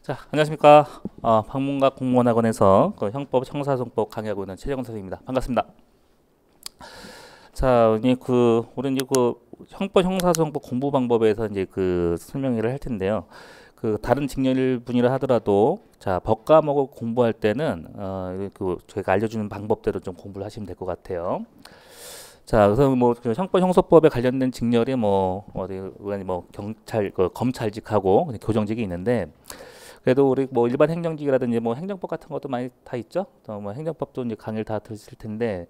자, 안녕하십니까. 방문각 공무원학원에서 그 형법, 형사소송법 강의하고 있는 최재건 선생님입니다. 반갑습니다. 자, 우리 이제 그 형법, 형사소송법 공부 방법에 서 이제 그 설명을 할 텐데요. 그 다른 직렬 분이라 하더라도 자, 법 과목을 공부할 때는 그 저희가 알려주는 방법대로 좀 공부를 하시면 될 것 같아요. 자, 그래서 뭐그 형법, 형사법에 관련된 직렬이 뭐 어디 뭐 경찰, 그 검찰직하고 교정직이 있는데. 그래도 우리 뭐 일반 행정직이라든지 뭐 행정법 같은 것도 많이 다 있죠. 또 뭐 행정법도 이제 강의를 다 들으실 텐데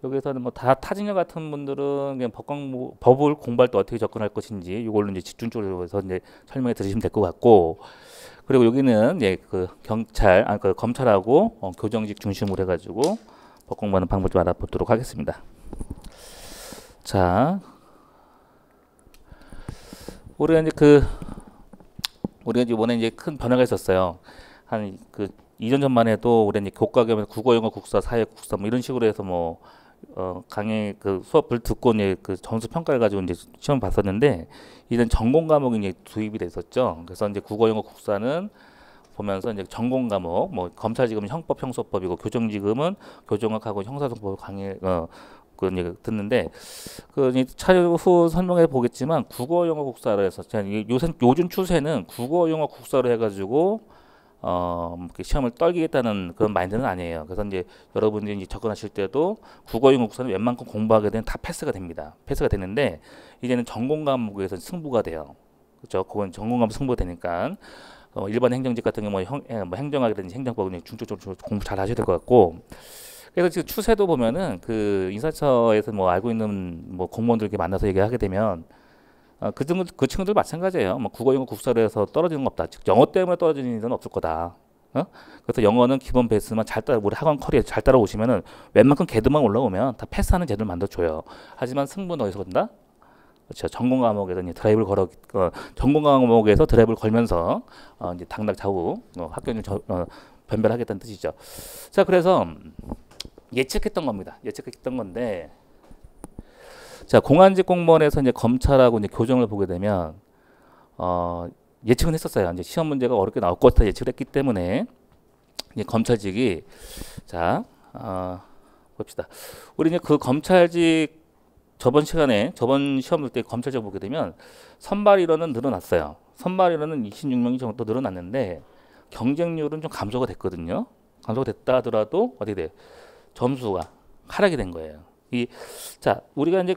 여기서는 뭐 다 타직녀 같은 분들은 그냥 법을 공부할 때 어떻게 접근할 것인지 이걸로 이제 집중적으로 해서 이제 설명해 드리시면 될 것 같고, 그리고 여기는 이제 그 경찰, 그 검찰하고 교정직 중심으로 해가지고 법 공부하는 방법 좀 알아보도록 하겠습니다. 자, 우리가 이번에 이제 큰 변화가 있었어요. 한 그 2년 전만 해도 우리 이제 교과 겸해서 국어, 영어, 국사, 사회, 국사 뭐 이런 식으로 해서 뭐 강의 그 수업을 듣고 이제 그 점수 평가를 가지고 이제 시험 봤었는데, 이제는 전공 과목이 이제 도입이 됐었죠. 그래서 이제 국어, 영어, 국사는 보면서 이제 전공 과목, 뭐 검찰지검은 형법, 형소법이고 교정지검은 교정학하고 형사소송법 강의 그 이제 듣는데, 그 이제 차후 설명해 보겠지만 국어 영어 국사로 해서 요즘 추세는 국어 영어 국사로 해가지고 시험을 떨기겠다는 그런 마인드는 아니에요. 그래서 이제 여러분들이 이제 접근하실 때도 국어 영어 국사는 웬만큼 공부하게 되면 다 패스가 됩니다. 패스가 되는데 이제는 전공 과목에서 승부가 돼요. 그렇죠? 그건 전공 과목 승부가 되니까 일반 행정직 같은 경우 뭐 행정학이라든지 행정법은 중점적으로 공부 잘 하셔야 될 것 같고. 그래서 지금 추세도 보면은 그 인사처에서 뭐 알고 있는 뭐 공무원들 이렇게 만나서 얘기하게 되면 그 친구들 마찬가지예요. 뭐 국어, 영어, 국사로 해서 떨어지는 거 없다. 즉 영어 때문에 떨어지는 일은 없을 거다. 그래서 영어는 기본 베이스만 잘 따라 우리 학원 커리어 잘 따라오시면은 웬만큼 개드만 올라오면 다 패스하는 제도를 만들어줘요. 하지만 승부는 어디서 건다? 그렇죠. 전공 과목에서 이제 전공 과목에서 드라이브를 걸면서 이제 당락 좌우 학교를 변별하겠다는 뜻이죠. 자, 그래서 예측했던 겁니다. 예측했던 건데, 자, 공안직 공무원에서 이제 검찰하고 이제 교정을 보게 되면 예측은 했었어요. 이제 시험 문제가 어렵게 나올 것 같아 예측을 했기 때문에 이제 검찰직이 자 봅시다. 우리 이제 그 검찰직 저번 시험 볼 때 검찰직 보게 되면 선발 인원은 늘어났어요. 선발 인원은 26명이 정도 늘어났는데 경쟁률은 좀 감소가 됐거든요. 감소가 됐다 하더라도 어떻게 돼? 점수가 하락이 된 거예요. 자, 우리가 이제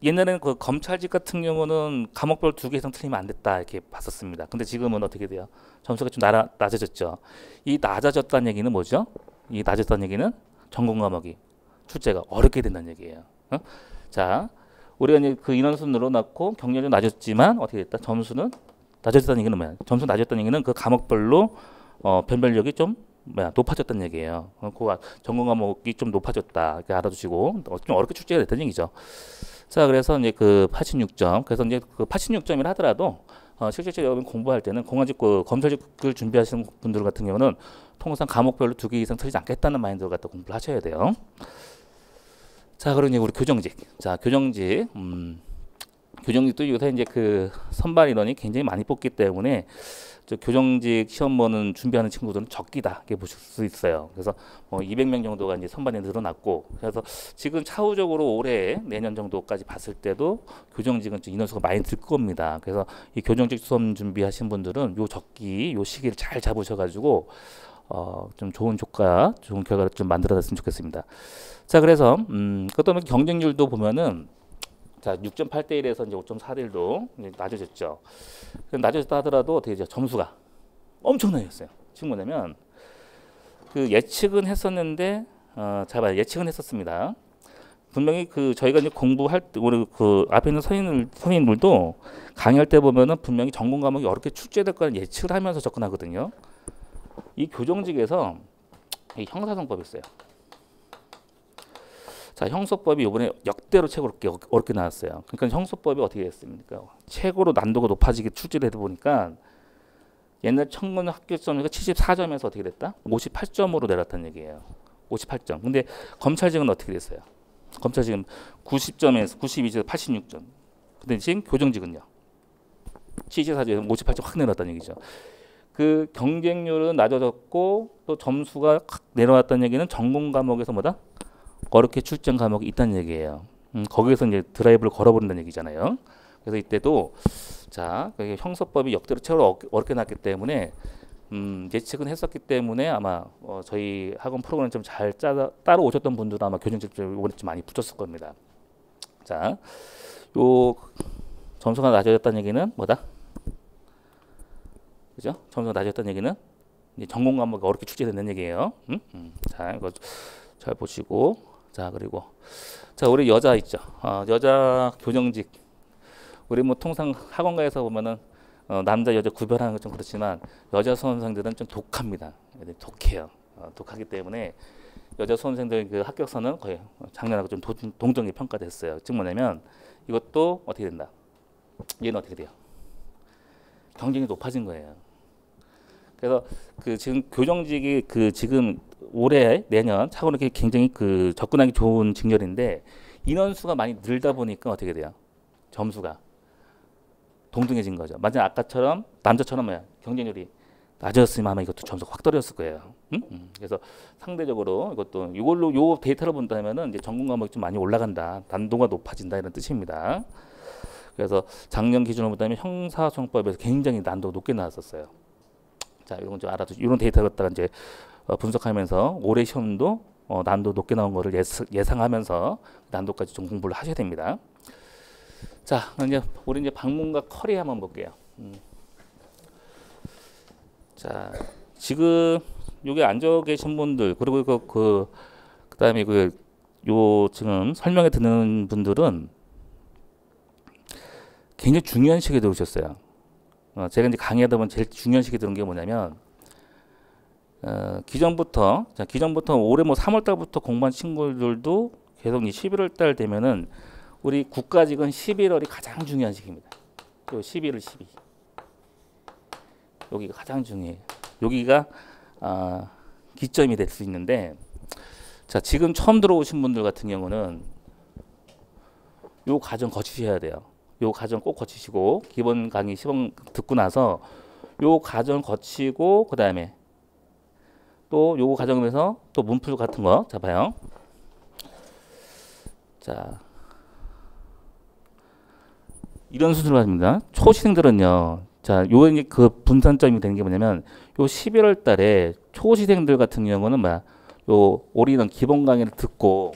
옛날에는 그 검찰직 같은 경우는 과목별 2개 이상 틀리면 안 됐다 이렇게 봤었습니다. 근데 지금은 어떻게 돼요? 점수가 좀 낮아졌죠. 이 낮아졌다는 얘기는 뭐죠? 이 낮아졌다는 얘기는 전공 과목이 출제가 어렵게 된다는 얘기예요. 자, 우리가 이제 그 인원수 늘어났고 경쟁률이 낮았지만 어떻게 됐다? 점수는 낮아졌다는 얘기는 뭐야? 점수 낮아졌다는 얘기는 그 과목별로 변별력이 좀 높아졌다는 얘기예요. 그 전공 과목이 좀 높아졌다 이렇게 알아두시고 좀 어렵게 출제가 됐다는 얘기죠. 자, 그래서 이제 그 86점, 그래서 이제 그 86점이라 하더라도 실질적으로 여러분 공부할 때는 공안직 검찰직을 준비하시는 분들 같은 경우는 통상 과목별로 2개 이상 틀리지 않겠다는 마인드로 갖다 공부를 하셔야 돼요. 자, 그럼 이제 우리 교정직. 자, 교정직도 요새 이제 그 선발 인원이 굉장히 많이 뽑기 때문에 교정직 시험 보는 준비하는 친구들은 적기다 이렇게 보실 수 있어요. 그래서 200명 정도가 이제 선발이 늘어났고, 그래서 지금 차후적으로 올해 내년 정도까지 봤을 때도 교정직은 좀 인원수가 많이 들 겁니다. 그래서 이 교정직 시험 준비하신 분들은 요 시기를 잘 잡으셔가지고 좀 좋은 결과를 좀 만들어냈으면 좋겠습니다. 자, 그래서 그다음에 경쟁률도 보면은 자, 6.8대 1에서 이제 5.4대 1도 낮아졌죠. 낮아졌다 하더라도 어떻게 되죠? 점수가 엄청나게 지금 뭐냐면 그 예측은 했었는데 예측은 했었습니다. 분명히 그 저희가 이제 공부할 때 우리 그 앞에 있는 선생님들도 강의할 때 보면은 분명히 전공 과목이 어렵게 출제될 거라는 예측을 하면서 접근하거든요. 이 교정직에서 이 형사소송법이 있어요. 자, 형소법이 이번에 역대로 최고로 어렵게 나왔어요. 그러니까 형소법이 어떻게 됐습니까? 최고로 난도가 높아지게 출제를 해다 보니까 옛날 청문 합격점이 74점에서 어떻게 됐다? 58점으로 내렸다는 얘기예요. 58점. 근데 검찰직은 어떻게 됐어요? 검찰직은 90점에서 92점에서 86점. 근데 지금 교정직은요? 74점에서 58점 확 내렸다는 얘기죠. 그 경쟁률은 낮아졌고 또 점수가 확 내려왔다는 얘기는 전공 과목에서 뭐다? 어렵게 출제한 과목이 있다는 얘기예요. 거기에서 이제 드라이브를 걸어버린다는 얘기잖아요. 그래서 이때도 자 형사법이 역대로 최고 어렵게 났기 때문에 예측은 했었기 때문에 아마 저희 학원 프로그램 좀 잘 따라 오셨던 분들은 아마 교정직 이번에 좀 많이 붙었을 겁니다. 자, 요 점수가 낮아졌다는 얘기는 뭐다? 그죠? 점수가 낮아졌다는 얘기는 이제 전공 과목이 어렵게 출제된다는 얘기예요. 자, 이거 잘 보시고 자 그리고 자 우리 여자 있죠. 여자 교정직 우리 뭐 통상 학원가에서 보면은 남자 여자 구별하는 건 좀 그렇지만 여자 수험생들은 좀 독합니다. 독해요. 독하기 때문에 여자 수험생들 그 합격선은 거의 작년하고 좀 동등하게 평가됐어요. 즉 뭐냐면 이것도 어떻게 된다. 얘는 어떻게 돼요? 경쟁이 높아진 거예요. 그래서 그 지금 교정직이 그 지금 올해 내년 차고 이렇게 굉장히 그 접근하기 좋은 직렬인데 인원수가 많이 늘다 보니까 어떻게 돼요? 점수가 동등해진 거죠. 만약 아까처럼 남자처럼 뭐야 경쟁률이 낮아졌으면 아마 이것도 점수가 확 떨어졌을 거예요. 그래서 상대적으로 이것도 이걸로 요 데이터를 본다면은 이제 전공 과목이 좀 많이 올라간다, 난도가 높아진다 이런 뜻입니다. 그래서 작년 기준으로 보자면 형사소송법에서 굉장히 난도가 높게 나왔었어요. 자, 이런 건 좀 알아도 이런 데이터를 갖다가 이제 분석하면서 올해 시험도 난도 높게 나온 거를 예상하면서 난도까지 좀 공부를 하셔야 됩니다. 자, 이제 우리 이제 방문과 커리 한번 볼게요. 자, 지금 여기 앉아 계신 분들 그리고 그다음에 요 지금 설명회 듣는 분들은 굉장히 중요한 시기에 들어오셨어요. 제가 이제 강의하다 보면 제일 중요한 시기에 들은 게 뭐냐면 기존부터 올해 뭐 3월 달부터 공부한 친구들도 계속 이 11월 달 되면은 우리 국가직은 11월이 가장 중요한 시기입니다. 요 11월 12. 여기가 가장 중요해요. 여기가 기점이 될 수 있는데 자, 지금 처음 들어오신 분들 같은 경우는 요 과정 거치셔야 돼요. 요 과정 꼭 거치시고 기본 강의 시범 듣고 나서 요 과정 거치고 그다음에 또 요 과정에서 또 문풀 같은 거 잡아요. 자, 이런 순서로 합니다. 초시생들은요. 자, 요 이제 그 분산점이 되는 게 뭐냐면 요 11월 달에 초시생들 같은 경우는 뭐야? 요 올인원 기본 강의를 듣고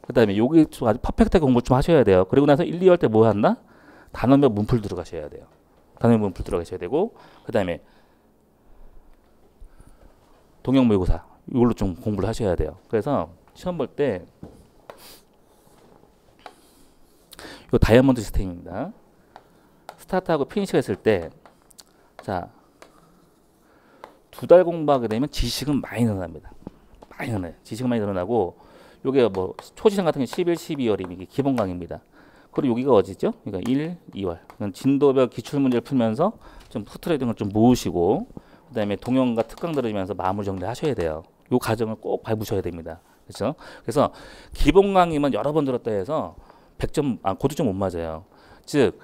그다음에 여기 아주 퍼펙트하게 공부 좀 하셔야 돼요. 그리고 나서 1, 2월 때 뭐 한다? 단원별 문풀 들어가셔야 돼요. 단원별 문풀 들어가셔야 되고 그다음에 동영 모의고사 이걸로 좀 공부를 하셔야 돼요. 그래서 시험 볼 때 요 다이아몬드 시스템입니다. 스타트하고 피니시가 있을 때 자, 2달 공부하게 되면 지식은 많이 늘어납니다. 많이 늘어나요. 지식은 많이 늘어나고 요게 뭐 초시생 같은 게 11, 12월이 이게 기본 강의입니다. 그리고 여기가 어디죠? 그러니까 1, 2월. 진도별 기출 문제를 풀면서 좀 후트레이딩을 좀 모으시고 그다음에 동영과 특강 들으면서 마무리 정리하셔야 돼요. 요 과정을 꼭 밟으셔야 됩니다. 그렇죠? 그래서 기본 강의만 여러 번 들었다 해서 100점 고득점 못 맞아요. 즉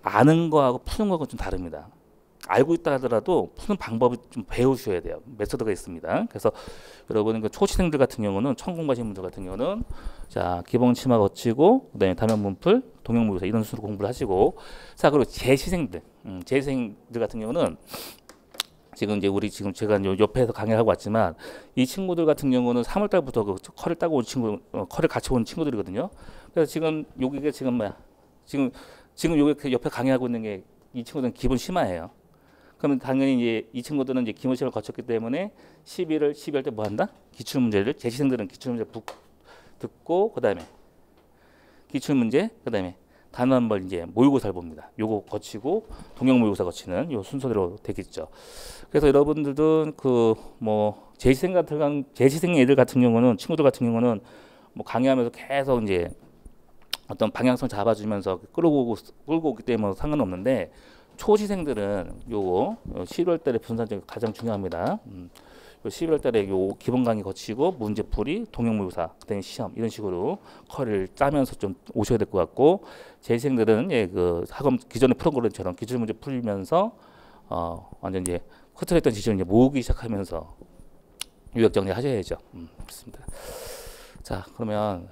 아는 거하고 푸는 거하고 좀 다릅니다. 알고 있다 하더라도 푸는 방법을 좀 배우셔야 돼요. 메소드가 있습니다. 그래서 여러분 그 초시생들 같은 경우는 처음 공부하시는 분들 같은 경우는 자 기본 치마 거치고 그다음에 단원 문풀, 동영 모의고사 이런 식으로 공부를 하시고 자 그리고 재시생들 같은 경우는 지금 이제 우리 지금 제가 옆에서 강의하고 왔지만 이 친구들 같은 경우는 3월 달부터 그 컬을 따고 온 친구, 컬을 같이 온 친구들이거든요. 그래서 지금 여기가 지금 뭐야? 지금 여기 옆에 강의하고 있는 게 이 친구들은 기본 심화예요. 그러면 당연히 이제 이 친구들은 이제 기본 시험을 거쳤기 때문에 12월 때 뭐 한다? 기출 문제를 재시생들은 기출 문제 듣고 그다음에 기출 문제 그다음에 단원별 이제 모의고사를 봅니다. 요거 거치고 동영 모의고사 거치는 요 순서대로 되겠죠. 그래서 여러분들은 그 뭐 재시생 애들 같은 경우는 친구들 같은 경우는 뭐 강의하면서 계속 이제 어떤 방향성 잡아주면서 끌고 오기 때문에 상관없는데 초시생들은 요거 11월 달에 분산점이 가장 중요합니다. 11월 달에 요 기본 강의 거치고 문제풀이, 동영 모의고사, 그다음에 시험 이런 식으로 컬을 짜면서 좀 오셔야 될 것 같고 재시생들은 예 그 학원 기존의 프로그램처럼 기출 문제 풀면서 완전 이제 흐트러졌던 지지를 이제 모으기 시작하면서 유역 정리하셔야죠. 그렇습니다. 자, 그러면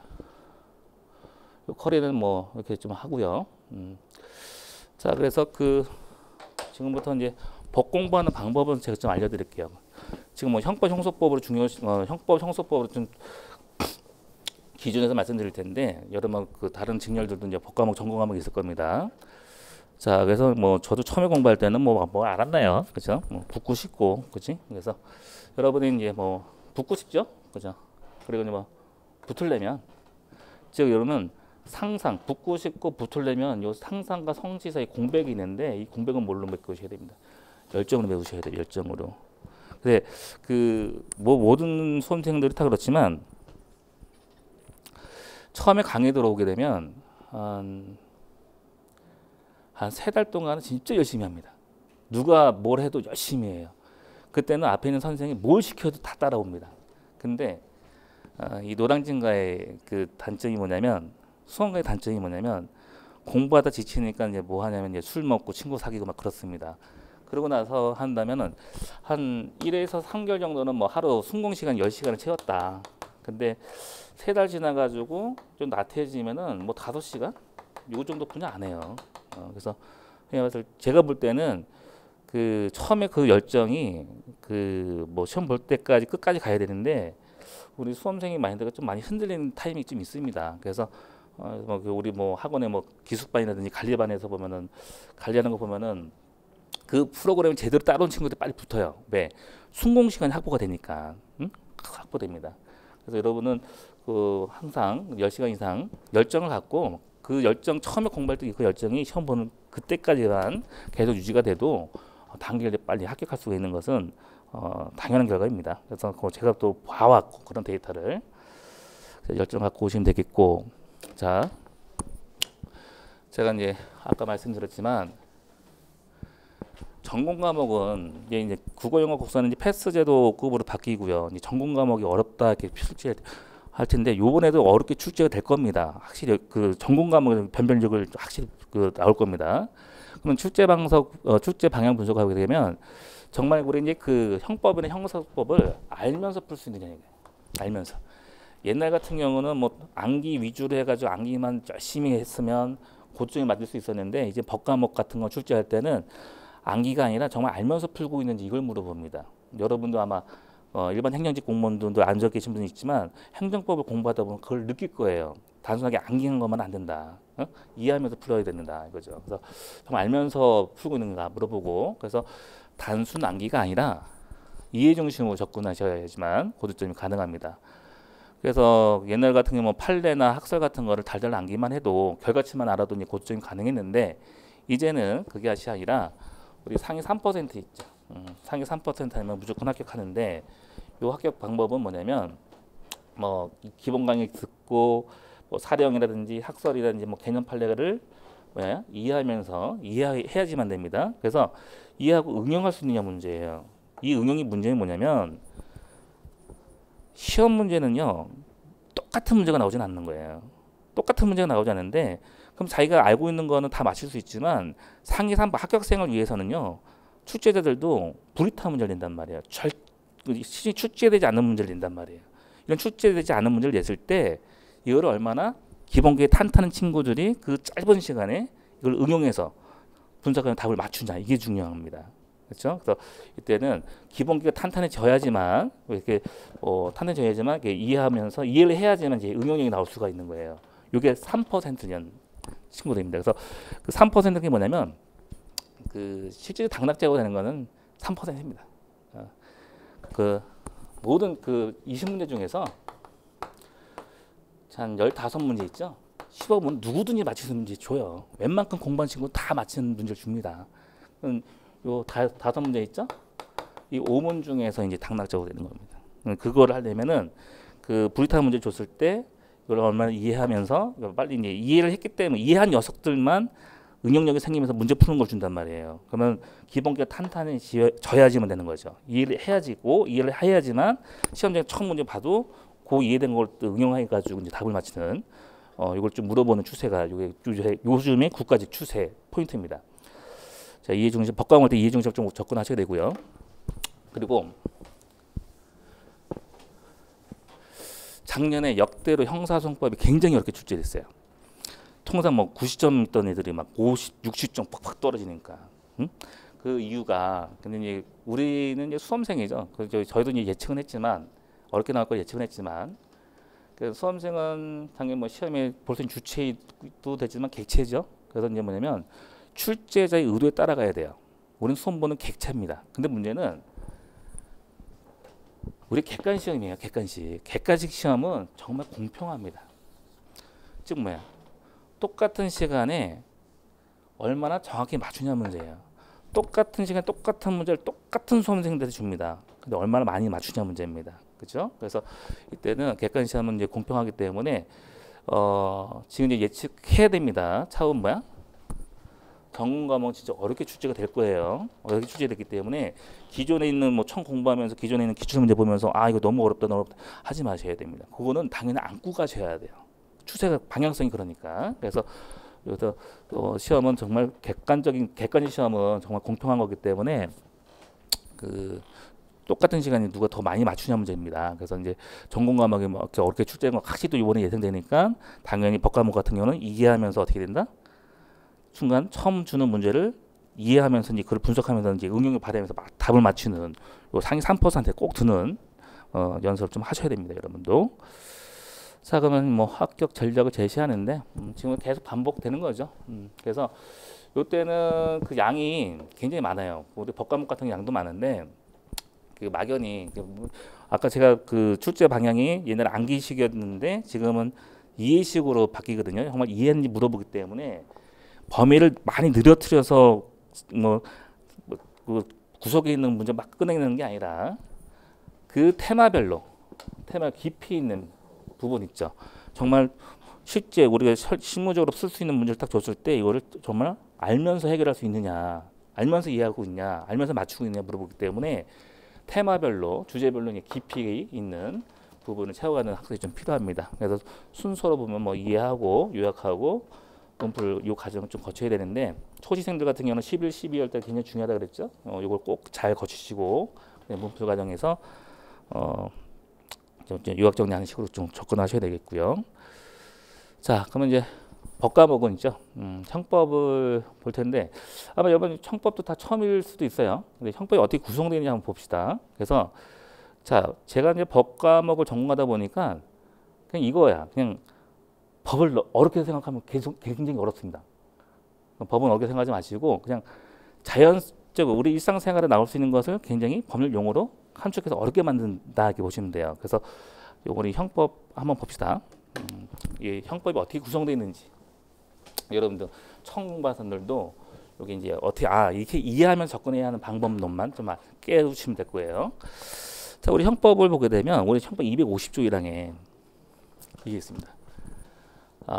요 커리는 뭐 이렇게 좀 하고요. 자, 그래서 지금부터 이제 법 공부하는 방법은 제가 좀 알려드릴게요. 지금 뭐 형법 형소법으로 형법 형소법으로 좀 기준에서 말씀드릴 텐데 여러분 다른 직렬들도 이제 법 과목 전공 과목이 있을 겁니다. 자, 그래서 뭐 저도 처음에 공부할 때는 뭐 알았나요, 그죠? 뭐 붙고 싶고, 그지? 그래서 여러분이 이제 뭐 붙고 싶죠, 그죠? 그리고 이제 뭐 붙으려면 즉 여러분 상상 붙고 싶고 붙으려면 요 상상과 성취 사이 공백이 있는데 이 공백은 뭘로 메꾸셔야 됩니다. 열정으로 메우셔야 돼요. 열정으로. 근데 뭐 모든 수험생들이 다 그렇지만 처음에 강의 들어오게 되면 한 3달 동안은 진짜 열심히 합니다. 누가 뭘 해도 열심히 해요. 그때는 앞에 있는 선생이 뭘 시켜도 다 따라옵니다. 근데 이 노량진과의 그 단점이 뭐냐면 수험가의 단점이 뭐냐면 공부하다 지치니까 이제 뭐 하냐면 이제 술 먹고 친구 사귀고 막 그렇습니다. 그러고 나서 한다면은 한 1에서 3개월 정도는 뭐 하루 순공 시간 10시간을 채웠다. 근데 3달 지나가지고 좀 나태해지면은 뭐 5시간? 요 정도 분야 안 해요. 그래서 제가 볼 때는 처음에 그 열정이 뭐 시험 볼 때까지 끝까지 가야 되는데 우리 수험생의 마인드가 좀 많이 흔들리는 타이밍이 좀 있습니다. 그래서 우리 뭐 학원에 뭐 기숙반이라든지 관리반에서 보면은 관리하는 거 보면은 그 프로그램을 제대로 따라온 친구들 빨리 붙어요. 왜? 순공 시간이 확보가 되니까. 확보됩니다. 그래서 여러분은 항상 10시간 이상 열정을 갖고 그 열정 처음에 공부할 때 그 열정이 시험 보는 그때까지만 계속 유지가 돼도 단계를 빨리 합격할 수가 있는 것은 당연한 결과입니다. 그래서 제가 또 봐왔고 그런 데이터를 열정 갖고 오시면 되겠고, 자, 제가 이제 아까 말씀드렸지만 전공 과목은 이제 국어, 영어, 국사는 이제 패스 제도급으로 바뀌고요. 이제 전공 과목이 어렵다 이렇게 출제할 텐데 요번에도 어렵게 출제가 될 겁니다. 확실히 전공 과목의 변별력을 확실히 나올 겁니다. 그러면 출제 방향 분석하게 되면 정말 우리 이제 형법이나 형사법을 알면서 풀 수 있는 얘기예요. 알면서. 옛날 같은 경우는 뭐 암기 위주로 해가지고 암기만 열심히 했으면 고점에 맞을 수 있었는데 이제 법 과목 같은 거 출제할 때는 암기가 아니라 정말 알면서 풀고 있는지 이걸 물어봅니다. 여러분도 아마 일반 행정직 공무원들도 안 적혀 계신 분이 있지만 행정법을 공부하다 보면 그걸 느낄 거예요. 단순하게 암기한 것만 안 된다. 이해하면서 풀어야 된다 이거죠. 그래서 정말 알면서 풀고 있는가 물어보고, 그래서 단순 암기가 아니라 이해 중심으로 접근하셔야지만 고득점이 가능합니다. 그래서 옛날 같은 경우 뭐 판례나 학설 같은 거를 달달 암기만 해도 결과치만 알아도 고득점이 가능했는데 이제는 그게 아니라 우리 상위 3% 있죠. 상위 3% 아니면 무조건 합격하는데 요 합격 방법은 뭐냐면 뭐 기본 강의 듣고 뭐 사령이라든지 학설이라든지 뭐 개념 판례를 이해하면서 이해해야지만 됩니다. 그래서 이해하고 응용할 수 있느냐 문제예요. 이 응용이 문제는 뭐냐면 시험 문제는요 똑같은 문제가 나오진 않는 거예요. 똑같은 문제가 나오지 않는데 그럼 자기가 알고 있는 거는 다 맞출 수 있지만 상위 3파 합격생을 위해서는요 출제자들도 불이타 문제를 낸단 말이에요. 출제되지 않는 문제를 낸단 말이에요. 이런 출제되지 않은 문제를 냈을 때 이거를 얼마나 기본기에 탄탄한 친구들이 그 짧은 시간에 이걸 응용해서 분석하는 답을 맞추냐, 이게 중요합니다. 그렇죠? 그래서 이때는 기본기가 탄탄해져야지만 이렇게 탄탄해져야지만 이렇게 이해하면서 이해를 해야지만 이제 응용력이 나올 수가 있는 거예요. 이게 3%년 친구들입니다. 그래서 그 3%가 뭐냐면 실제 당락제고 되는 거는 3%입니다. 모든 20문제 중에서 한 15문제 있죠. 15문 누구든지 맞출 수 있는 문제 줘요. 웬만큼 공부한 친구 다 맞히는 문제를 줍니다. 요 5문제 있죠. 이 5문 중에서 이제 당락제고 되는 겁니다. 그거를 하려면은 불이타는 문제 줬을 때 이걸 얼마나 이해하면서 빨리 이제 이해를 했기 때문에 이해한 녀석들만 응용력이 생기면서 문제 푸는 걸 준단 말이에요. 그러면 기본기가 탄탄해져야지만 되는 거죠. 이해를 해야지만 시험장에 처음 문제 봐도 그 이해된 걸 또 응용해가지고 이제 답을 맞히는 이걸 좀 물어보는 추세가 요즘의 국가직 추세 포인트입니다. 자, 이해중심 법과목 할 때 이해중심 좀 접근하셔야 되고요. 그리고 작년에 역대로 형사소송법이 굉장히 어렵게 출제됐어요. 통상 뭐 90점 있던 애들이 막 50, 60점 팍팍 떨어지니까. 응? 그 이유가 근데 이제 우리는 이제 수험생이죠. 그래서 저희도 이제 예측은 했지만 어렵게 나올 걸 예측은 했지만 그 수험생은 당연히 뭐 시험에 볼 수 있는 주체도 되지만 객체죠. 그래서 이제 뭐냐면 출제자의 의도에 따라가야 돼요. 우리는 수험보는 객체입니다. 근데 문제는 우리 객관 시험이에요. 객관식. 객관식 시험은 정말 공평합니다. 즉 뭐야? 똑같은 시간에 얼마나 정확히 맞추냐 문제예요. 똑같은 시간 똑같은 문제를 똑같은 수험생들한테 줍니다. 근데 얼마나 많이 맞추냐 문제입니다. 그렇죠? 그래서 이때는 객관 시험은 이제 공평하기 때문에 지금 이제 예측해야 됩니다. 차후 뭐야? 전공 과목 진짜 어렵게 출제가 될 거예요. 어렵게 출제됐기 때문에 기존에 있는 뭐 청 공부하면서 기존에 있는 기출 문제 보면서 아 이거 너무 어렵다 너무 어렵다 하지 마셔야 됩니다. 그거는 당연히 안고 가셔야 돼요. 추세가 방향성이 그러니까. 그래서 여기서 시험은 정말 객관적 시험은 정말 공평한 거기 때문에 그 똑같은 시간에 누가 더 많이 맞추냐 문제입니다. 그래서 이제 전공 과목이 뭐 이렇게 어렵게 출제된 건 확실히 또 이번에 예상되니까 당연히 법 과목 같은 경우는 이해하면서 어떻게 된다? 순간 처음 주는 문제를 이해하면서 이제 그걸 분석하면서 이제 응용을 발휘하면서 답을 맞추는 요 상위 3%에 꼭 드는 연습을 좀 하셔야 됩니다, 여러분도. 자, 그러면 뭐 합격 전략을 제시하는데 지금 계속 반복되는 거죠. 그래서 요때는 그 양이 굉장히 많아요. 우리 법과목 같은 양도 많은데 그 막연히 아까 제가 그 출제 방향이 옛날에 암기식이었는데 지금은 이해식으로 바뀌거든요. 정말 이해했는지 물어보기 때문에 범위를 많이 늘어뜨려서 그 구석에 있는 문제 막 꺼내는 게 아니라 그 테마 깊이 있는 부분 있죠. 정말 실제 우리가 실무적으로 쓸 수 있는 문제를 딱 줬을 때 이거를 정말 알면서 해결할 수 있느냐, 알면서 이해하고 있냐, 알면서 맞추고 있느냐 물어보기 때문에 테마별로, 주제별로 깊이 있는 부분을 채워가는 학습이 좀 필요합니다. 그래서 순서로 보면 뭐 이해하고 요약하고 문풀 이 과정을 좀 거쳐야 되는데 초시생들 같은 경우는 11, 12월 달 굉장히 중요하다 그랬죠. 이걸 꼭 잘 거치시고 문풀 과정에서 요약 정리하는 식으로 좀 접근하셔야 되겠고요. 자, 그러면 이제 법과목은 있죠. 형법을 볼 텐데 아마 여러분 형법도 다 처음일 수도 있어요. 근데 형법이 어떻게 구성되는지 한번 봅시다. 그래서 자, 제가 이제 법과목을 전공하다 보니까 그냥 이거야. 그냥 법을 어렵게 생각하면 계속 굉장히 어렵습니다. 법은 어렵게 생각하지 마시고 그냥 자연적으로 우리 일상생활에 나올 수 있는 것을 굉장히 법률 용어로 함축해서 어렵게 만든다 이렇게 보시면 돼요. 그래서 우리 형법 한번 봅시다. 이 형법이 어떻게 구성되어 있는지 여러분들 처음 공부하는 분들도 여기 이제 어떻게 이렇게 이해하면 접근해야 하는 방법론만 좀 깨우시면 될 거예요. 자, 우리 형법을 보게 되면 우리 형법 250조 1항에 이게 있습니다.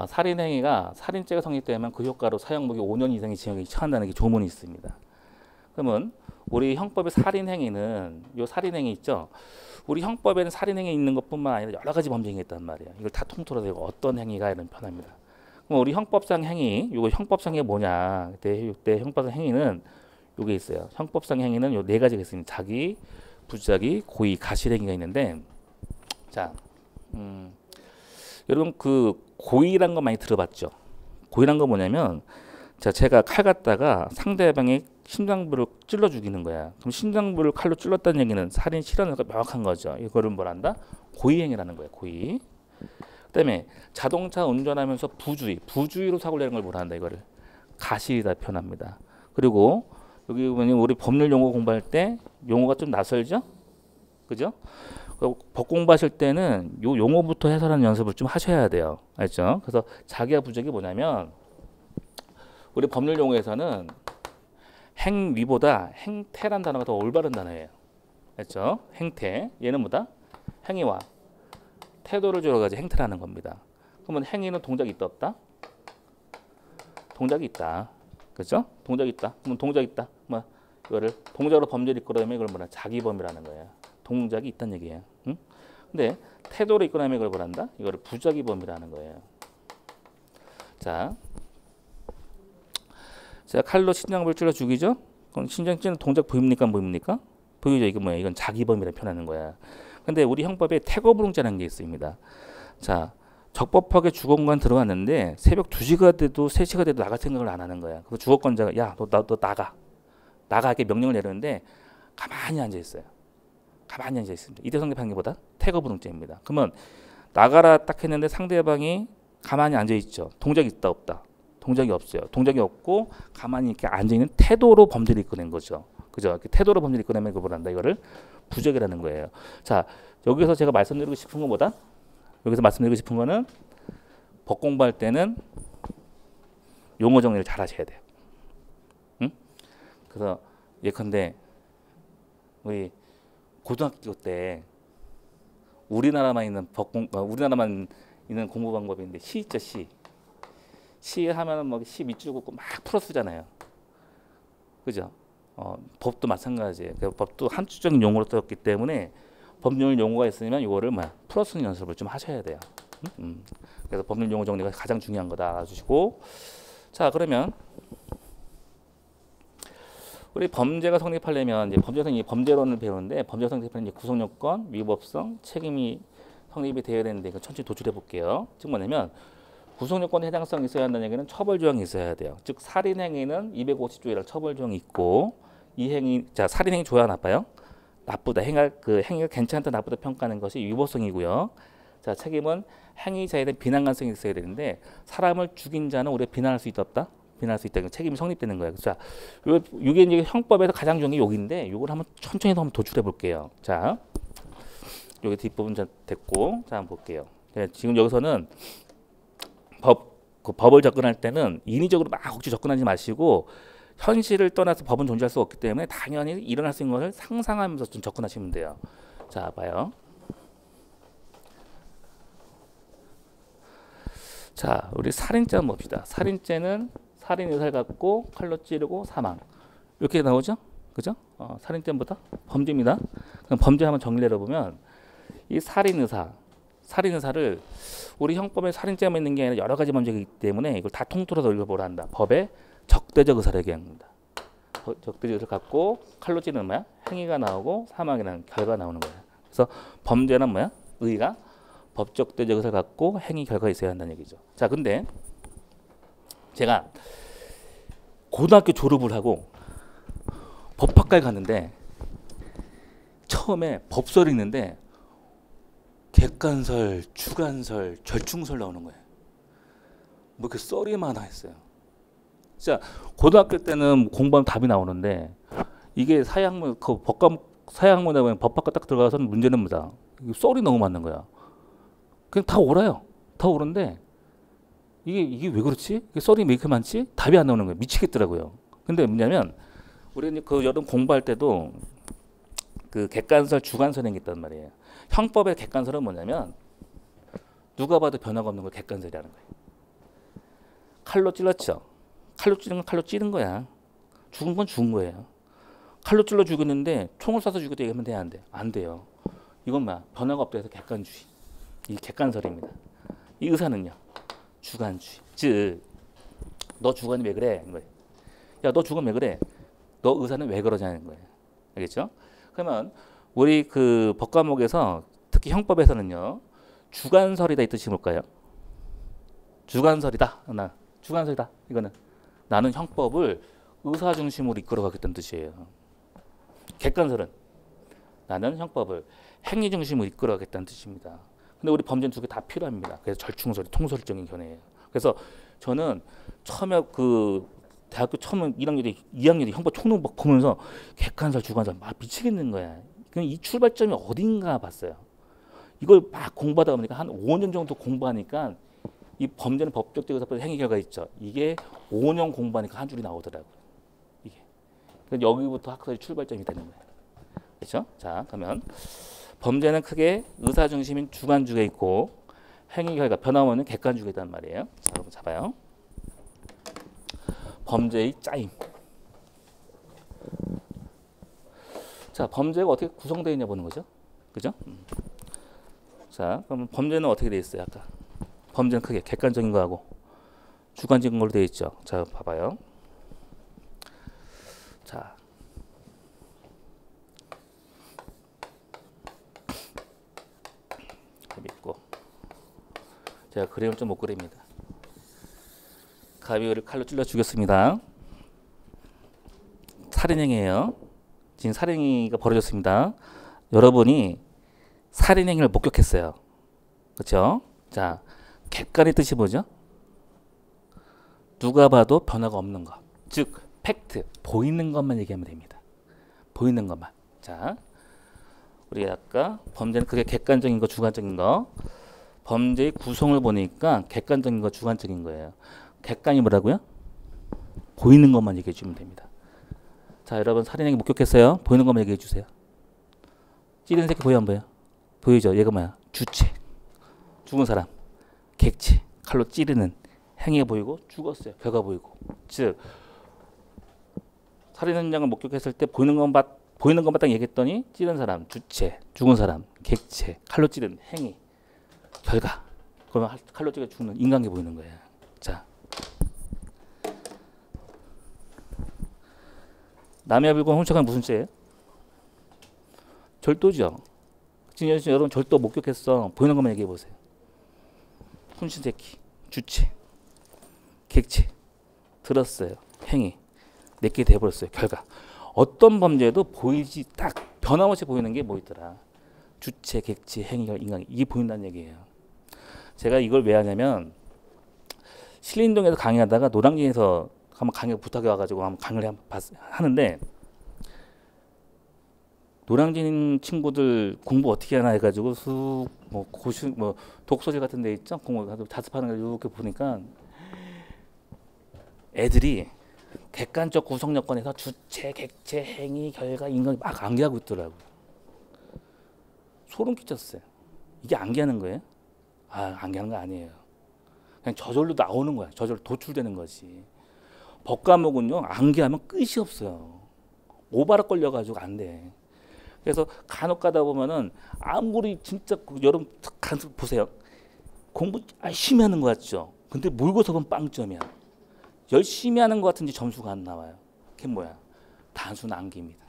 살인행위가 살인죄가 성립되면 그 효과로 사형무기 5년 이상의 징역에 처한다는 게 조문이 있습니다. 그러면 우리 형법의 살인행위는 요 살인행위 있죠. 우리 형법에는 살인행위 있는 것뿐만 아니라 여러 가지 범죄가 있단 말이에요. 이걸 다 통틀어서 어떤 행위가 이런 편합니다. 그럼 우리 형법상 행위, 요거 형법상 행위 뭐냐? 이때 형법상 행위는 요게 있어요. 형법상 행위는 요 네 가지가 있습니다. 자기, 부작위, 고의, 가실행위가 있는데, 자, 여러분 그 고의란 거 많이 들어봤죠? 고의란 거 뭐냐면, 자, 제가 칼 갖다가 상대방의 심장부를 찔러 죽이는 거야. 그럼 심장부를 칼로 찔렀다는 얘기는 살인 실현가 명확한 거죠. 이거를 뭐란다? 고의행위라는 거예요. 고의. 그다음에 자동차 운전하면서 부주의로 사고를 내는 걸 뭐라 한다? 이거를 가실이다 표현합니다. 그리고 여기 보면 우리 법률 용어 공부할 때 용어가 좀 낯설죠? 그죠? 법 공부하실 때는 요 용어부터 해설하는 연습을 좀 하셔야 돼요. 알죠? 그래서 자기와 부적이 뭐냐면 우리 법률 용어에서는 행위보다 행태란 단어가 더 올바른 단어예요. 알죠? 행태. 얘는 뭐다? 행위와 태도를 줄여가지 행태라는 겁니다. 그러면 행위는 동작이 있다 없다? 동작이 있다. 그렇죠? 동작이 있다. 그러면 동작이 있다. 뭐 이거를 동작으로 범죄를 이끌어내면 이걸 뭐라? 자기범이라는 거예요. 동작이 있다는 얘기예요. 응? 근데 태도로 이끌어내면 이걸 뭐란다? 이거를 부작위범이라는 거예요. 자, 자, 칼로 신장부를 찔러 죽이죠. 그럼 신장 찌는 동작 보입니까? 안 보입니까? 보이죠? 이거 뭐야? 이건 자기범위를 표현하는 거야. 근데 우리 형법에 태거불응죄라는 게 있습니다. 자, 적법하게 주거공간 들어왔는데 새벽 2시가 돼도 3시가 돼도 나갈 생각을 안 하는 거야. 그래서 주거권자가 야, 너 나가. 나가게 명령을 내리는데 가만히 앉아 있어요. 가만히 앉아 있습니다. 이때 성립하는 게 뭐다? 태거불응죄입니다. 그러면 나가라 딱 했는데 상대방이 가만히 앉아 있죠. 동작이 있다 없다? 동작이 없어요. 동작이 없고 가만히 이렇게 앉아 있는 태도로 범죄를 이끌어낸 거죠. 그죠? 이렇게 태도로 범죄를 이끌어내면 그걸 한다. 이거를 부적이라는 거예요. 자, 여기서 제가 말씀드리고 싶은 건 뭐다? 여기서 말씀드리고 싶은 거는 법 공부할 때는 용어 정리를 잘 하셔야 돼요. 응? 그래서 예컨대 우리 고등학교 때 우리나라만 있는 우리나라만 있는 공부 방법인데 시 있죠, 시. 시 하면은 뭐 시 밑줄 긋고 막 풀어 쓰잖아요. 그죠? 법도 마찬가지예요. 법도 한주적인 용어로 썼기 때문에 법률 용어가 있으면 이거를 풀어 쓰는 연습을 좀 하셔야 돼요. 그래서 법률 용어 정리가 가장 중요한 거다 알아주시고, 자, 그러면 우리 범죄가 성립하려면 이제 범죄론을 배우는데 범죄 성립하려면 이제 구성요건, 위법성, 책임이 성립이 되어야 되는데 이거 천천히 도출해 볼게요. 즉 뭐냐면 구성요건에 해당성이 있어야 한다는 얘기는 처벌조항이 있어야 돼요. 즉 살인행위는 250조이랑 처벌조항이 있고 이 행위, 자, 살인행위 좋아 나빠요? 나쁘다. 행위가 괜찮다 나쁘다 평가하는 것이 위법성이고요. 자, 책임은 행위자에 대한 비난 가능성이 있어야 되는데 사람을 죽인 자는 우리가 비난할 수 있다 없다? 비난할 수 있다. 책임이 성립되는 거예요. 자, 이게 이제 형법에서 가장 중요한 게 여기인데 이걸 한번 천천히 한번 도출해 볼게요. 자, 여기 뒷부분 됐고, 자, 한번 볼게요. 네, 지금 여기서는 법을 접근할 때는 인위적으로 막 억지 접근하지 마시고 현실을 떠나서 법은 존재할 수 없기 때문에 당연히 일어날 수 있는 것을 상상하면서 좀 접근하시면 돼요. 자, 봐요. 자, 우리 살인죄 한번 봅시다. 살인죄는 살인 의사를 갖고 칼로 찌르고 사망. 이렇게 나오죠? 그죠? 살인죄보다 범죄입니다. 그럼 범죄 한번 정리를 해보면 이 살인 의사를 우리 형법에 살인죄만 있는 게 아니라 여러 가지 범죄이기 때문에 이걸 다 통틀어서 읽어보라 한다. 법에 적대적 의사를 얘기합니다. 적대적 의사를 갖고 칼로 찌르는 뭐야? 행위가 나오고 사망이라는 결과가 나오는 거야. 그래서 범죄는 뭐야? 의가 법적대적 의사를 갖고 행위 결과가 있어야 한다는 얘기죠. 자, 근데 제가 고등학교 졸업을 하고 법학과에 갔는데 처음에 법설이 있는데 객관설, 주관설, 절충설 나오는 거예요. 뭐 이렇게 썰이 많아 했어요. 진짜 고등학교 때는 공부하면 답이 나오는데 이게 사회학문 사회학문에 보면 법학과 딱 들어가서는 문제는 뭐다? 썰이 너무 많은 거야. 그냥 다 옳아요. 다 옳은데 이게 왜 그렇지? 썰이 왜 이렇게 많지? 답이 안 나오는 거예요. 미치겠더라고요. 근데 뭐냐면 우리는 그 여름 공부할 때도 그 객관설, 주관설이 있단 말이에요. 형법의 객관설은 뭐냐면 누가 봐도 변화가 없는 걸 객관설이라는 거예요. 칼로 찔렀죠. 칼로 찌른 건 칼로 찌른 거야. 죽은 건 죽은 거예요. 칼로 찔러 죽였는데 총을 쏴서 죽여도 얘기하면 돼? 안 돼? 안 돼요. 이건 뭐야? 변화가 없다 해서 객관주의. 이게 객관설입니다. 이 의사는요? 주관주의. 즉, 너 주관이 왜 그래? 야, 너 주관 왜 그래? 너 의사는 왜 그러냐는 거예요. 알겠죠? 그러면 우리 그 법 과목에서 특히 형법에서는요. 주관설이다 이 뜻이 뭘까요? 주관설이다. 주관설이다. 이거는 나는 형법을 의사 중심으로 이끌어가겠다는 뜻이에요. 객관설은 나는 형법을 행위 중심으로 이끌어가겠다는 뜻입니다. 근데 우리 범죄는 두 개 다 필요합니다. 그래서 절충설이 통설적인 견해예요. 그래서 저는 처음에 그 대학교 처음 2학년에 형법 총론 막 보면서 객관설, 주관설 막 미치겠는 거야. 그냥 이 출발점이 어딘가 봤어요. 이걸 막 공부하다 보니까 한 5년 정도 공부하니까 이 범죄는 법적 대우사법 행위 결과 있죠. 이게 5년 공부하니까 한 줄이 나오더라고요. 이게. 그러니까 여기부터 학설의 출발점이 되는 거예요. 그렇죠? 자, 그러면 범죄는 크게 의사 중심인 주관주가 있고 행위 결과 변화없는 객관주가 있단 말이에요. 자, 여러분 잡아요. 범죄의 짜임. 자, 범죄가 어떻게 구성되어 있냐 보는 거죠. 그죠? 자, 그럼 범죄는 어떻게 되어 있어요? 아까 범죄는 크게 객관적인 거하고 주관적인 걸로 되어 있죠. 자, 봐봐요. 자, 재밌고 제가 그림을 좀 못 그립니다. 가비를 칼로 찔러 죽였습니다. 살인행위예요. 지금 살인행위가 벌어졌습니다. 여러분이 살인행위를 목격했어요. 그렇죠? 자, 객관의 뜻이 뭐죠? 누가 봐도 변화가 없는 것. 즉, 팩트, 보이는 것만 얘기하면 됩니다. 보이는 것만. 자, 우리 아까 범죄는 그게 객관적인 거, 주관적인 거. 범죄의 구성을 보니까 객관적인 거, 주관적인 거예요. 객관이 뭐라고요? 보이는 것만 얘기해 주면 됩니다. 자, 여러분 살인행위 목격했어요? 보이는 것만 얘기해 주세요. 찌르는 새끼 보여 안 보여? 보이죠? 얘가 뭐야? 주체. 죽은 사람. 객체. 칼로 찌르는 행위가 보이고 죽었어요. 결과 보이고. 즉 살인 현장을 목격했을 때 보이는 것만 딱 얘기했더니 찌른 사람, 주체, 죽은 사람, 객체, 칼로 찌른 행위, 결과. 그러면 칼로 찌르 죽는 인간계 보이는 거예요. 자, 남의 물건 훔쳐간 무슨 죄예요? 절도죠. 지금 여러분 절도 목격했어. 보이는 것만 얘기해 보세요. 훔친 새끼, 주체, 객체, 들었어요. 행위, 내게 돼버렸어요. 결과. 어떤 범죄도 보이지 딱 변함없이 보이는 게 뭐 있더라. 주체, 객체, 행위, 인간 이게 보인다는 얘기예요. 제가 이걸 왜 하냐면 신림동에서 강의하다가 노량진에서 한번 강의 부탁해 와가지고 한번 강의를 하는데 노량진 친구들 공부 어떻게 하나 해가지고 뭐 독서실 같은 데 있죠? 공부 자습하는 걸 이렇게 보니까 애들이 객관적 구성 요건에서 주체, 객체, 행위, 결과, 인간이 막 암기하고 있더라고요. 소름 끼쳤어요. 이게 암기하는 거예요? 아, 암기하는 거 아니에요. 그냥 저절로 나오는 거야. 저절로 도출되는 거지. 법 과목은요, 암기하면 끝이 없어요. 오바락 걸려가지고 안 돼. 그래서 간혹 가다 보면은 아무리 진짜 여러분 보세요. 공부 열심히 하는 거 같죠? 근데 모의고사 보면 빵점이야. 열심히 하는 것 같은지 점수가 안 나와요. 걔 뭐야? 단순 암기입니다.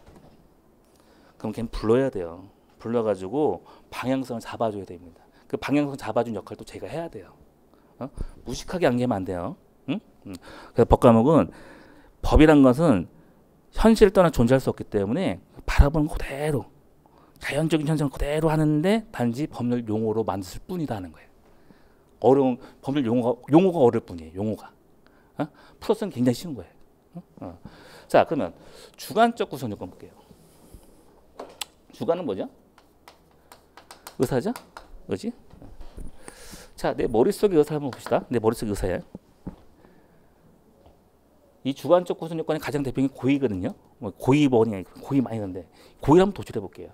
그럼 걔는 불러야 돼요. 불러가지고 방향성을 잡아줘야 됩니다. 그 방향성 잡아준 역할도 제가 해야 돼요. 무식하게 암기하면 안 돼요. 응? 그래서 법 과목은 법이란 것은 현실을 떠나 존재할 수 없기 때문에 바라보는 그대로 자연적인 현상을 그대로 하는데 단지 법률 용어로 만들 뿐이다 하는 거예요. 어려운 법률 용어가 어려울 뿐이에요. 용어가. 플러스는 굉장히 쉬운 거예요. 자, 그러면 주관적 구성 요건 볼게요. 주관은 뭐죠? 의사죠? 그지? 자, 내 머릿속의 의사 한번 봅시다. 내 머릿속의 의사예요. 이 주관적 구성 요건의 가장 대표적인 고의거든요. 뭐 고의 뭐냐, 고의 많이 있는데 고의를 한번 도출해 볼게요.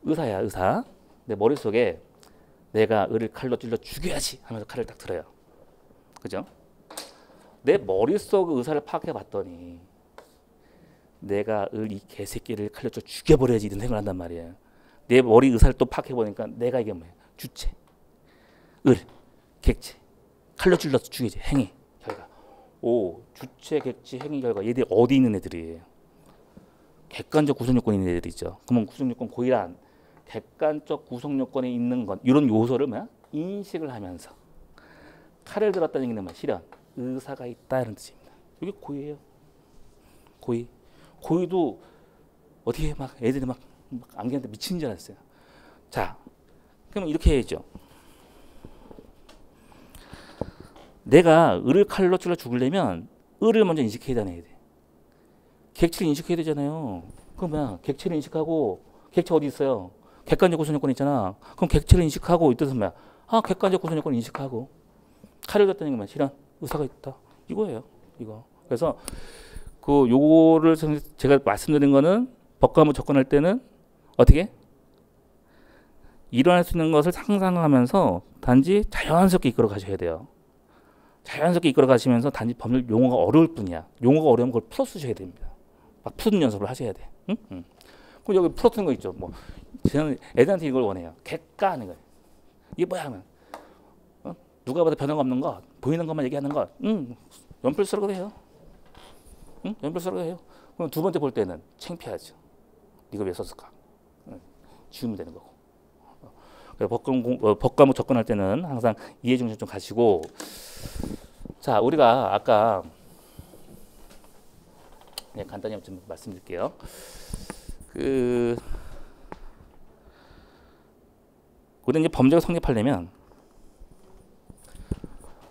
의사야, 의사. 내 머릿속에 내가 을을 칼로 찔러 죽여야지 하면서 칼을 딱 들어요. 그죠? 내 머릿속 의사를 파악해 봤더니 내가 이 개새끼를 칼로 찔러 죽여버려야지 이런 생각을 한단 말이에요. 내 머리 의사를 또 파악해 보니까 내가 이게 뭐예요? 주체, 객체, 칼로 찔러서 죽여야지 행위, 결과. 오, 주체, 객체, 행위, 결과. 얘들이 어디 있는 애들이에요? 객관적 구성 요건이 있는 애들이죠. 그러면 구성 요건 고의란 객관적 구성 요건에 있는 것 이런 요소를 뭐야? 인식을 하면서 칼을 들었다는 얘기는 뭐야? 실현. 의사가 있다 이런 뜻입니다. 이게 고의예요. 고의. 고의도 어떻게 막 애들이 막 암기하는데 미친 줄 알았어요. 자, 그럼 이렇게 해야죠. 내가 을을 칼로 찔러 죽으려면 을을 먼저 인식해야 되는 돼. 객체를 인식해야 되잖아요. 그럼 뭐야? 객체를 인식하고 객체 어디 있어요? 객관적 구성 요건 있잖아. 그럼 객체를 인식하고 이 뜻은 뭐야? 아, 객관적 구성 요건 인식하고 칼을 들었다는 게 뭐야? 실현. 의사가 있다. 이거예요. 이거. 그래서 요거를 제가 말씀드린 거는 법과목 접근할 때는 어떻게? 일어날 수 있는 것을 상상하면서 단지 자연스럽게 이끌어 가셔야 돼요. 자연스럽게 이끌어 가시면서 단지 법률 용어가 어려울 뿐이야. 용어가 어려우면 그걸 풀어 쓰셔야 됩니다. 막 푸는 연습을 하셔야 돼. 응? 그럼 여기 풀어 쓰는 거 있죠. 뭐 저는 애들한테 이걸 원해요. 객관하는 거예요. 이게 뭐야 하면 누가 봐도 변화가 없는 것, 보이는 것만 얘기하는 것. 연필 쓰라고 해요. 연필 쓰라고 해요. 그럼 두 번째 볼 때는 창피하죠. 네가 왜 썼을까? 지우면 되는 거고. 법과목 접근할 때는 항상 이해 중심 좀 가시고. 자, 우리가 아까 간단히 좀 말씀드릴게요. 우리는 이제 범죄가 성립하려면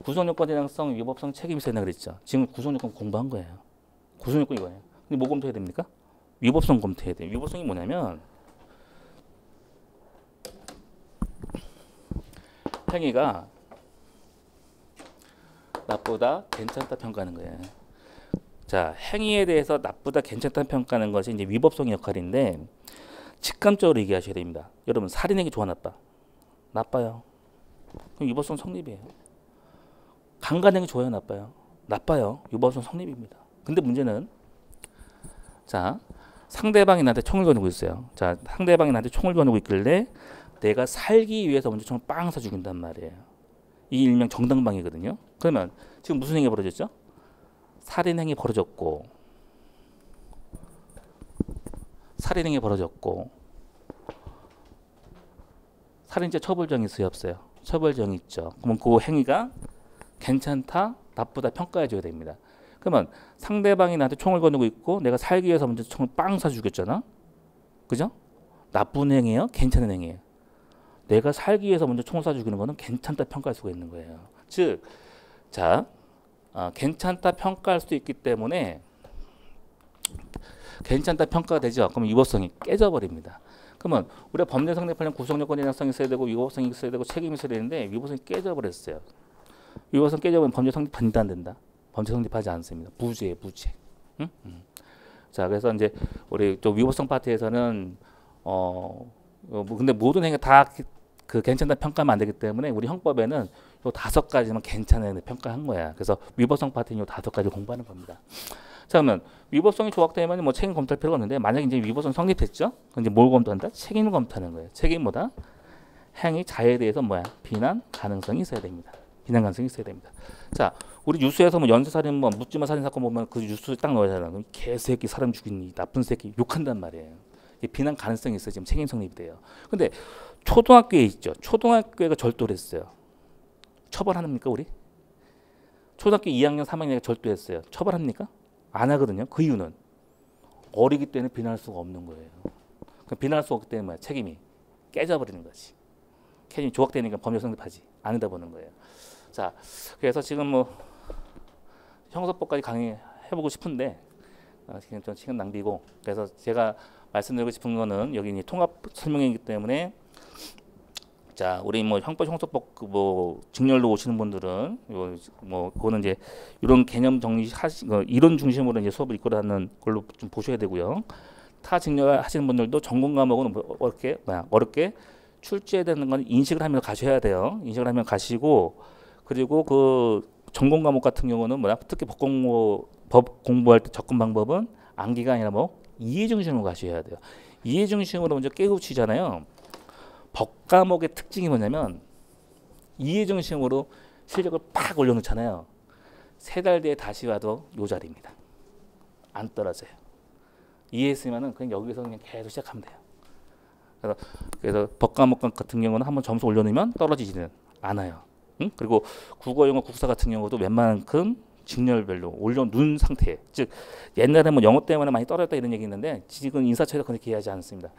구성요건 대장성, 위법성, 책임이 있어야 된다 그랬죠. 지금 구성요건 공부한 거예요. 구성요건 이거예요. 근데 뭐 검토해야 됩니까? 위법성 검토해야 돼요. 위법성이 뭐냐면 행위가 나쁘다, 괜찮다 평가하는 거예요. 자, 행위에 대해서 나쁘다, 괜찮다 평가하는 것이 이제 위법성의 역할인데 직감적으로 얘기하셔야 됩니다. 여러분, 살인행위 좋아, 나빠? 나빠요. 그럼 위법성 성립이에요. 강간행위 좋아요, 나빠요? 나빠요. 위법성 성립입니다. 근데 문제는 자, 상대방이 나한테 총을 겨누고 있어요. 자, 상대방이 나한테 총을 겨누고 있길래 내가 살기 위해서 먼저 총을 빵 쏴 죽인단 말이에요. 이 일명 정당방위거든요. 그러면 지금 무슨 행위 벌어졌죠? 살인행위 벌어졌고, 살인행위 벌어졌고, 살인죄 처벌정이 있어요, 없어요? 처벌정이 있죠. 그러면 그 행위가 괜찮다, 나쁘다 평가해 줘야 됩니다. 그러면 상대방이 나한테 총을 거두고 있고 내가 살기 위해서 먼저 총을 빵 쏴 죽였잖아. 그죠? 나쁜 행위예요? 괜찮은 행위예요? 내가 살기 위해서 먼저 총을 쏴 죽이는 거는 괜찮다 평가할 수가 있는 거예요. 즉, 자, 괜찮다 평가할 수도 있기 때문에 괜찮다 평가가 되죠. 그럼 위법성이 깨져버립니다. 그러면 우리가 범죄 성립하려면 구성요건 대장성이 있어야 되고 위법성이 있어야 되고 책임이 있어야 되는데 위법성이 깨져버렸어요. 위법성 깨져버리면 범죄 성립한다 안 된다? 범죄 성립하지 않습니다. 무죄예요, 무죄. 응? 자, 그래서 이제 우리 또 위법성 파트에서는 근데 모든 행위가 다 그 괜찮다 평가하면 안 되기 때문에 우리 형법에는 요 5가지만 괜찮은 평가한 거야. 그래서 위법성 파트는 요 5가지 공부하는 겁니다. 자, 그러면 위법성이 조각되면 뭐 책임 검토할 필요가 없는데 만약에 이제 위법성 성립했죠? 그럼 이제 뭘 검토한다? 책임을 검토하는 거예요. 책임이 뭐다? 행위 자해에 대해서 뭐야? 비난 가능성이 있어야 됩니다. 비난 가능성이 있어야 됩니다. 자, 우리 뉴스에서 뭐 연쇄살인, 뭐 묻지마 살인 사건 보면 그 뉴스 딱 넣어야 되잖아. 그럼 개새끼 사람 죽인 이 나쁜 새끼 욕한단 말이에요. 비난 가능성이 있어야 지금 책임 성립이 돼요. 근데 초등학교에 있죠. 초등학교가 절도를 했어요. 처벌합니까 우리? 초등학교 2학년, 3학년에 절도했어요. 처벌합니까? 안 하거든요. 그 이유는 어리기 때문에 비난할 수가 없는 거예요. 비난할 수 없기 때문에 책임이 깨져버리는 거지. 책임이 조각되니까 범죄 성립하지 않는다 보는 거예요. 자, 그래서 지금 뭐 형사법까지 강의해보고 싶은데 지금 좀 시간 낭비고, 그래서 제가 말씀드리고 싶은 거는 여기 이제 통합 설명이기 때문에 자, 우리 뭐 형법 뭐 직렬로 오시는 분들은 뭐 그거는 이제 이런 개념 정리하시 이론 중심으로 이제 수업을 이끌어가는 걸로 좀 보셔야 되고요. 타 직렬 하시는 분들도 전공 과목은 어렵게 출제해야 되는 건 인식을 하면서 가셔야 돼요. 인식을 하면 가시고, 그리고 그 전공 과목 같은 경우는 특히 법 공부할 때 접근 방법은 암기가 아니라 뭐 이해 중심으로 가셔야 돼요. 이해 중심으로 먼저 깨우치잖아요. 법 과목의 특징이 뭐냐면 이해 중심으로 실력을 팍 올려놓잖아요. 3달 뒤에 다시 와도 요 자리입니다. 안 떨어져요. 이해했으면은 그냥 여기서 그냥 계속 시작하면 돼요. 그래서 법 과목 같은 경우는 한번 점수 올려놓으면 떨어지지는 않아요. 응? 그리고 국어, 영어, 국사 같은 경우도 웬만큼 직렬별로 올려놓은 상태. 즉 옛날에 뭐 영어 때문에 많이 떨어졌다 이런 얘기 있는데 지금 인사처에서 그렇게 이해하지 않습니다.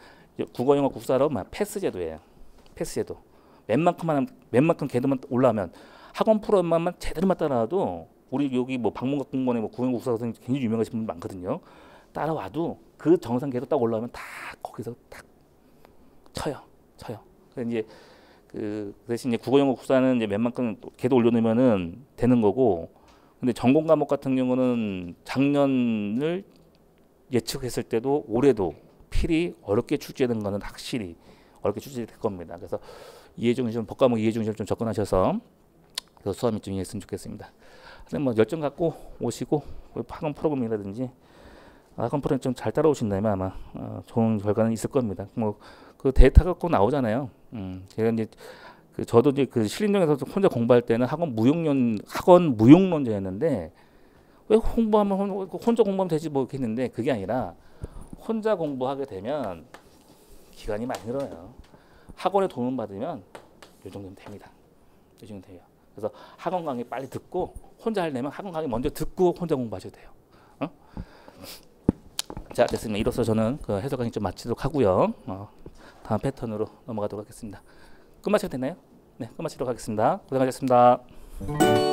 국어, 영어, 국사로 패스 제도예요. 패스 제도. 웬만큼 걔들만 올라오면 학원 프로그램만 제대로만 따라와도 우리 여기 뭐 박문각 공무원의 뭐 국영 국사 선생님 굉장히 유명하신 분 많거든요. 따라와도 그 정상 계속 딱 올라오면 다 거기서 딱 쳐요. 그래서 이제 그 대신 이제 국어, 영어, 국사는 이제 웬만큼 걔도 올려놓으면은 되는 거고. 근데 전공 과목 같은 경우는 작년을 예측했을 때도 올해도 필히 어렵게 출제된 거는 확실히 어렵게 출제될 겁니다. 그래서 이해 중심, 법 과목 이해 중심 좀 접근하셔서 그 수업이 좀 이해했으면 좋겠습니다. 근데 뭐 열정 갖고 오시고 학원 프로그램이라든지 학원 프로그램 좀 잘 따라오신다면 아마 좋은 결과는 있을 겁니다. 뭐 그 데이터 갖고 나오잖아요. 제가 이제 저도 이제 그 신림동에서 혼자 공부할 때는 학원 무용론자였는데 왜 공부하면 혼자 공부하면 되지 뭐 이렇게 했는데 그게 아니라 혼자 공부하게 되면 기간이 많이 늘어요. 학원에 도움 받으면 이 정도면 됩니다. 이 정도면 돼요. 그래서 학원 강의 빨리 듣고 혼자 하려면 학원 강의 먼저 듣고 혼자 공부하셔도 돼요. 어? 자, 됐습니다. 이로써 저는 그 해설 강의 좀 마치도록 하고요. 다음 패턴으로 넘어가도록 하겠습니다. 끝마치면 되나요? 네, 끝마치도록 하겠습니다. 고생하셨습니다.